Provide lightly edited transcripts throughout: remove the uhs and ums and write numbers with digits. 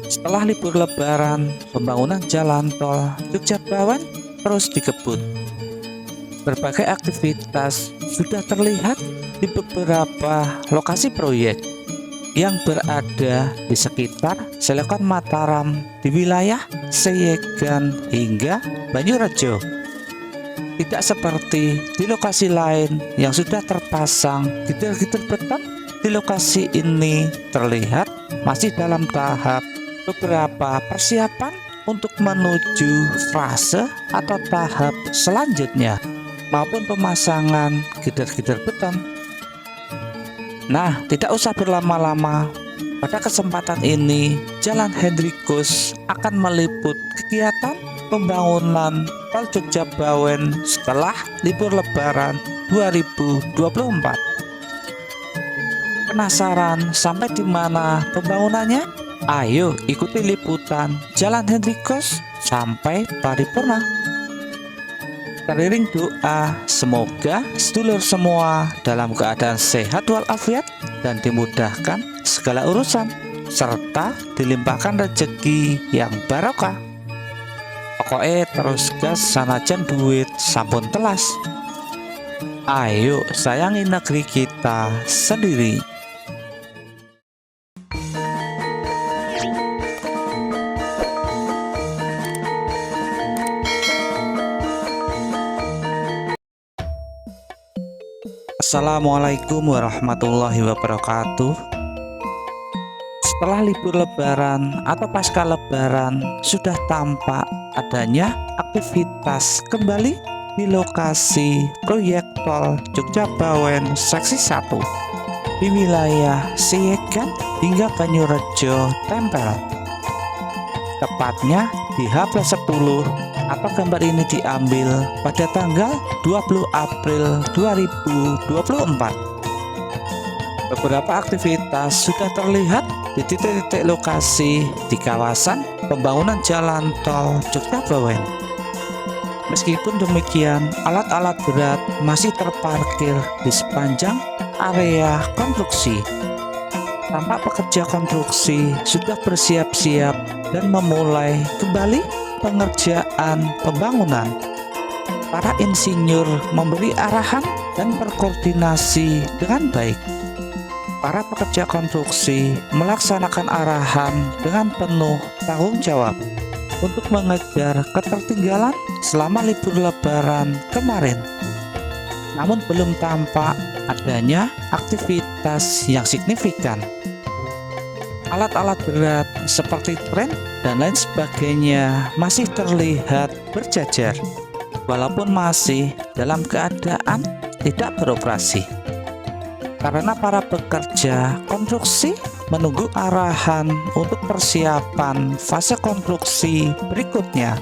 Setelah libur Lebaran, pembangunan jalan tol Jogja Bawen terus dikebut. Berbagai aktivitas sudah terlihat di beberapa lokasi proyek yang berada di sekitar Selokan Mataram di wilayah Seyegan hingga Banyurejo. Tidak seperti di lokasi lain yang sudah terpasang gitar-gitar beton, di lokasi ini terlihat masih dalam tahap beberapa persiapan untuk menuju fase atau tahap selanjutnya maupun pemasangan gitar-gitar beton. Nah, tidak usah berlama-lama. Pada kesempatan ini, Jalan Hendrikus akan meliput kegiatan pembangunan tol Jogja Bawen setelah libur Lebaran 2024. Penasaran sampai di mana pembangunannya? Ayo ikuti liputan Jalan Hendrikus sampai paripurna. Teriring doa, semoga sedulur semua dalam keadaan sehat walafiat dan dimudahkan segala urusan, serta dilimpahkan rezeki yang barokah. Pokoknya terus gas sanajan duit sampun telas. Ayo sayangi negeri kita sendiri. Assalamualaikum warahmatullahi wabarakatuh. Setelah libur Lebaran atau pasca Lebaran, sudah tampak adanya aktivitas kembali di lokasi proyek tol Jogja Bawen seksi 1 di wilayah Seyegan hingga Banyurejo Tempel. Tepatnya di H+10 atau gambar ini diambil pada tanggal 20 April 2024. Beberapa aktivitas sudah terlihat di titik-titik lokasi di kawasan pembangunan jalan tol Jogja Bawen. Meskipun demikian, alat-alat berat masih terparkir di sepanjang area konstruksi. Tampak pekerja konstruksi sudah bersiap-siap dan memulai kembali pengerjaan pembangunan. Para insinyur memberi arahan dan berkoordinasi dengan baik. Para pekerja konstruksi melaksanakan arahan dengan penuh tanggung jawab untuk mengejar ketertinggalan selama libur Lebaran kemarin. Namun belum tampak adanya aktivitas yang signifikan. Alat-alat berat seperti kren dan lain sebagainya masih terlihat berjajar, walaupun masih dalam keadaan tidak beroperasi. Karena para pekerja konstruksi menunggu arahan untuk persiapan fase konstruksi berikutnya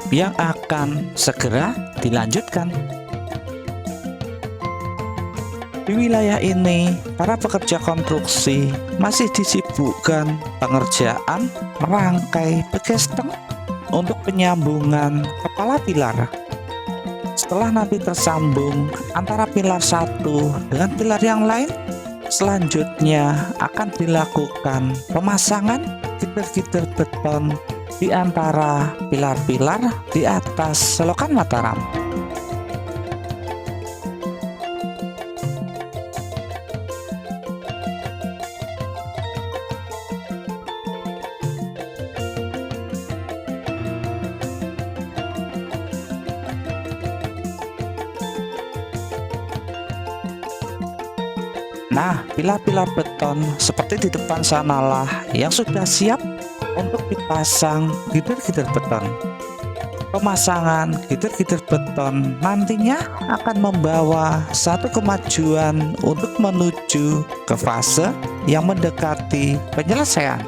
yang akan segera dilanjutkan. Di wilayah ini, para pekerja konstruksi masih disibukkan pengerjaan merangkai begesteng untuk penyambungan kepala pilar. Setelah nanti tersambung antara pilar satu dengan pilar yang lain, selanjutnya akan dilakukan pemasangan gitar-gitar beton di antara pilar-pilar di atas Selokan Mataram. Nah, pilar-pilar beton seperti di depan sanalah yang sudah siap untuk dipasang gitar-gitar beton. Pemasangan gitar-gitar beton nantinya akan membawa satu kemajuan untuk menuju ke fase yang mendekati penyelesaian.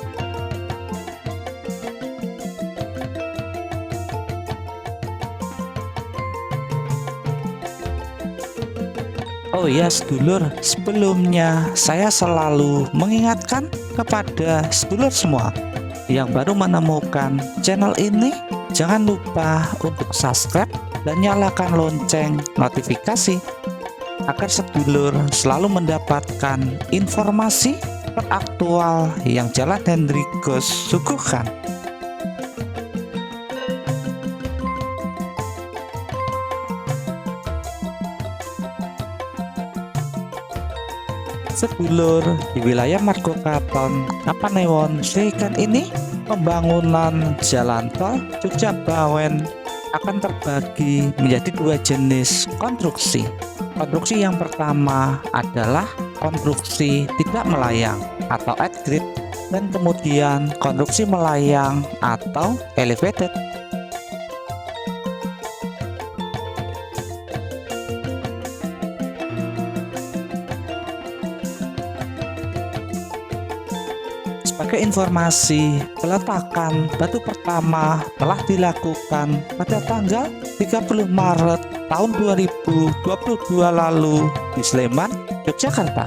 Oh ya sedulur, sebelumnya saya selalu mengingatkan kepada sedulur semua yang baru menemukan channel ini, jangan lupa untuk subscribe dan nyalakan lonceng notifikasi agar sedulur selalu mendapatkan informasi teraktual yang Jalan Hendrikus suguhkan. Sedulur, di wilayah Margo Katon, Kapanewon, Srikan ini, pembangunan jalan tol Jogja Bawen akan terbagi menjadi dua jenis konstruksi. Konstruksi yang pertama adalah konstruksi tidak melayang atau at-grade, dan kemudian konstruksi melayang atau elevated. Sebagai informasi, peletakan batu pertama telah dilakukan pada tanggal 30 Maret tahun 2022 lalu di Sleman, Yogyakarta.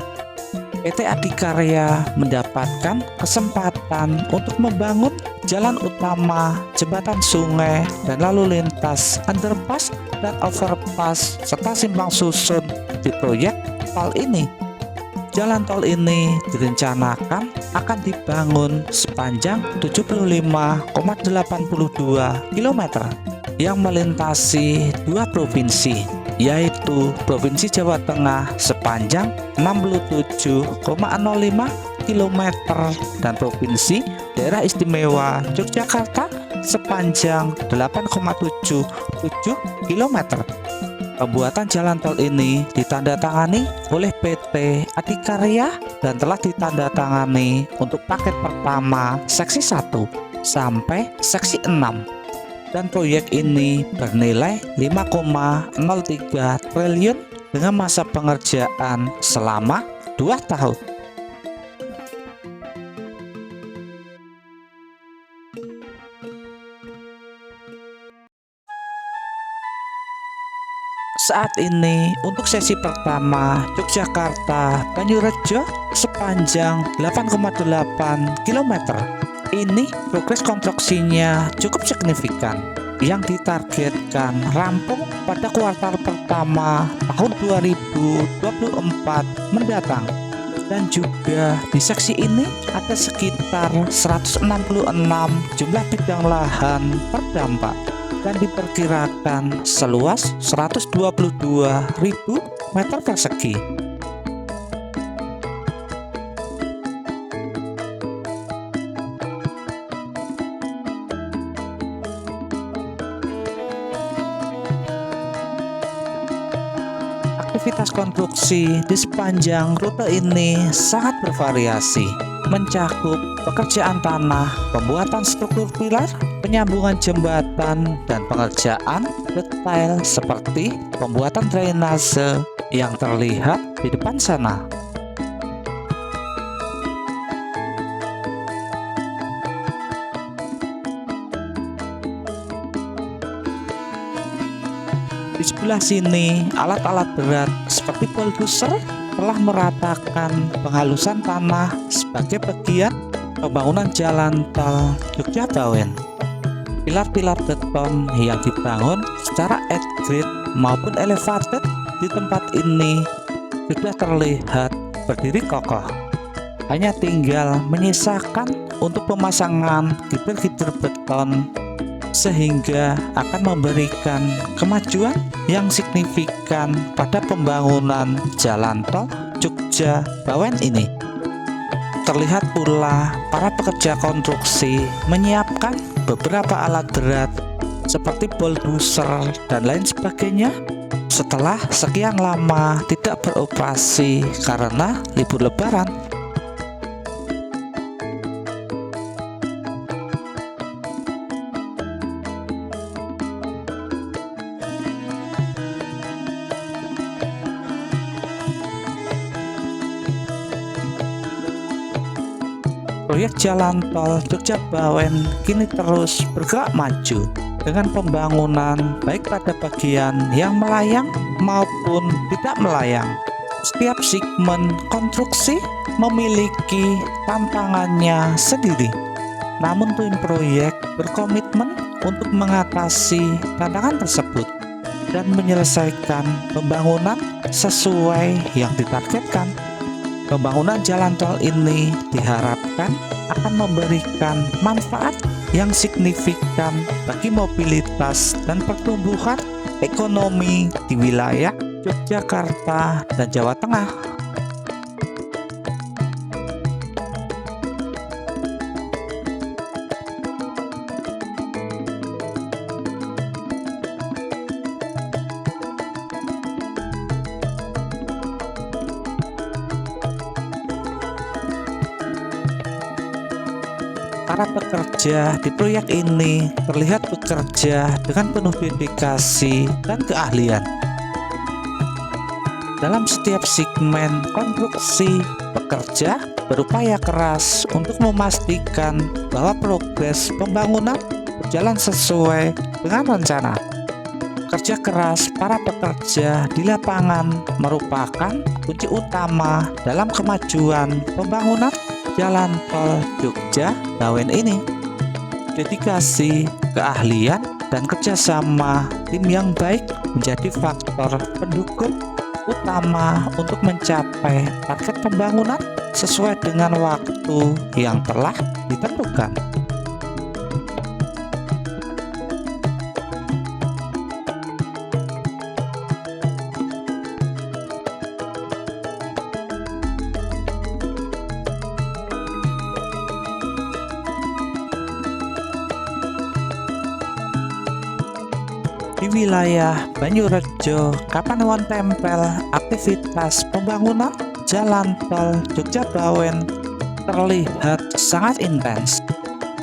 PT Adikarya mendapatkan kesempatan untuk membangun jalan utama, jembatan sungai, dan lalu lintas, underpass dan overpass, serta simpang susun di proyek tol ini. Jalan tol ini direncanakan akan dibangun sepanjang 75,82 km yang melintasi dua provinsi, yaitu Provinsi Jawa Tengah sepanjang 67,05 km dan Provinsi Daerah Istimewa Yogyakarta sepanjang 8,77 km. Pembuatan jalan tol ini ditandatangani oleh PT Adikarya dan telah ditandatangani untuk paket pertama seksi 1 sampai seksi 6. Dan proyek ini bernilai 5,03 triliun dengan masa pengerjaan selama 2 tahun. Saat ini untuk sesi pertama Yogyakarta Banyurejo sepanjang 8,8 km. Ini progres konstruksinya cukup signifikan yang ditargetkan rampung pada kuartal pertama tahun 2024 mendatang. Dan juga di seksi ini ada sekitar 166 jumlah bidang lahan terdampak dan diperkirakan seluas 122.000 meter persegi. Aktivitas konstruksi di sepanjang rute ini sangat bervariasi, mencakup pekerjaan tanah, pembuatan struktur pilar, penyambungan jembatan, dan pengerjaan detail seperti pembuatan drainase yang terlihat di depan sana. Di sebelah sini, alat-alat berat seperti bulldozer telah meratakan penghalusan tanah sebagai bagian pembangunan jalan tol Jogja Bawen. Pilar-pilar beton yang dibangun secara at-grade maupun elevated di tempat ini sudah terlihat berdiri kokoh. Hanya tinggal menyisakan untuk pemasangan gider-gider beton sehingga akan memberikan kemajuan yang signifikan pada pembangunan jalan tol Jogja Bawen ini. Terlihat pula para pekerja konstruksi menyiapkan beberapa alat berat seperti bulldozer dan lain sebagainya setelah sekian lama tidak beroperasi karena libur lebaran. Proyek jalan tol Jogja Bawen kini terus bergerak maju dengan pembangunan baik pada bagian yang melayang maupun tidak melayang. Setiap segmen konstruksi memiliki tantangannya sendiri. Namun tim proyek berkomitmen untuk mengatasi tantangan tersebut dan menyelesaikan pembangunan sesuai yang ditargetkan. Pembangunan jalan tol ini diharapkan akan memberikan manfaat yang signifikan bagi mobilitas dan pertumbuhan ekonomi di wilayah Yogyakarta dan Jawa Tengah. Para pekerja di proyek ini terlihat bekerja dengan penuh dedikasi dan keahlian. Dalam setiap segmen konstruksi, pekerja berupaya keras untuk memastikan bahwa progres pembangunan berjalan sesuai dengan rencana. Kerja keras para pekerja di lapangan merupakan kunci utama dalam kemajuan pembangunan jalan tol Jogja Bawen ini. Dedikasi, keahlian, dan kerjasama tim yang baik menjadi faktor pendukung utama untuk mencapai target pembangunan sesuai dengan waktu yang telah ditentukan. Di wilayah Banyurejo, Kapanewon Tempel, aktivitas pembangunan jalan tol Jogja Bawen terlihat sangat intens.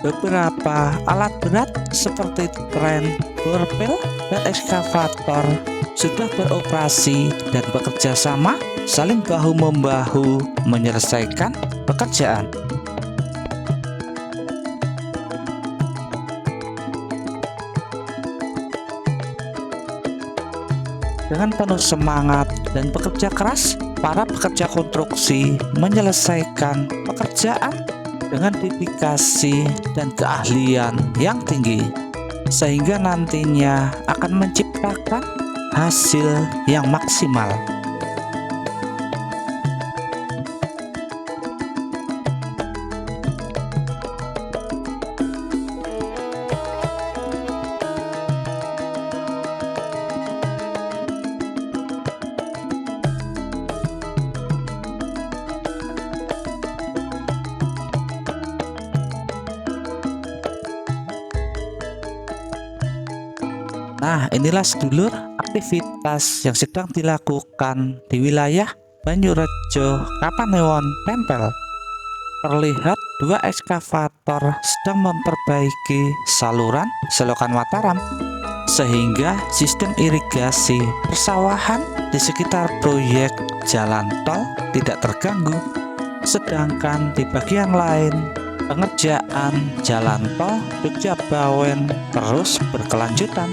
Beberapa alat berat seperti kren, borpel, dan ekskavator sudah beroperasi dan bekerja sama saling bahu-membahu menyelesaikan pekerjaan. Dengan penuh semangat dan bekerja keras, para pekerja konstruksi menyelesaikan pekerjaan dengan dedikasi dan keahlian yang tinggi, sehingga nantinya akan menciptakan hasil yang maksimal. Nah, inilah sedulur aktivitas yang sedang dilakukan di wilayah Banyurejo, Kapanewon Tempel. Terlihat dua ekskavator sedang memperbaiki saluran selokan Mataram, sehingga sistem irigasi persawahan di sekitar proyek jalan tol tidak terganggu. Sedangkan di bagian lain, pengerjaan jalan tol Jogja Bawen terus berkelanjutan.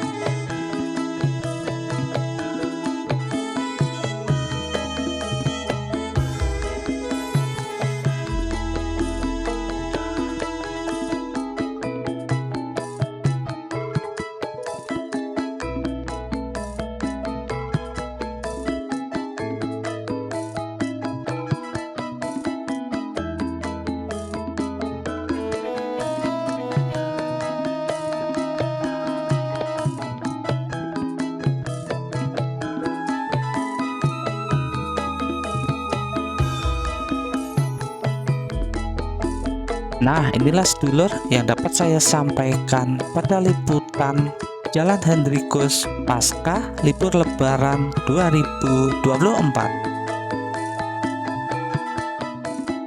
Nah, inilah sedulur yang dapat saya sampaikan pada liputan Jalan Hendrikus pasca libur Lebaran 2024.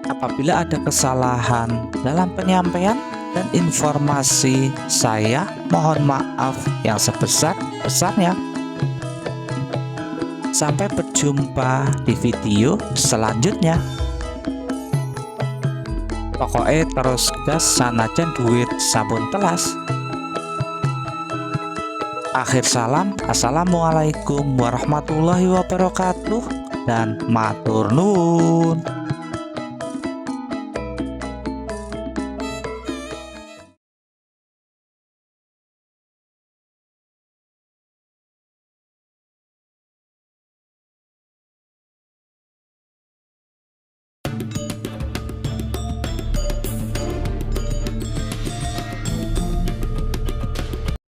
Apabila ada kesalahan dalam penyampaian dan informasi, saya mohon maaf yang sebesar-besarnya. Sampai berjumpa di video selanjutnya. Pokoknya terus gas sanajan duit sabun telas. Akhir salam, assalamualaikum warahmatullahi wabarakatuh, dan matur nuwun.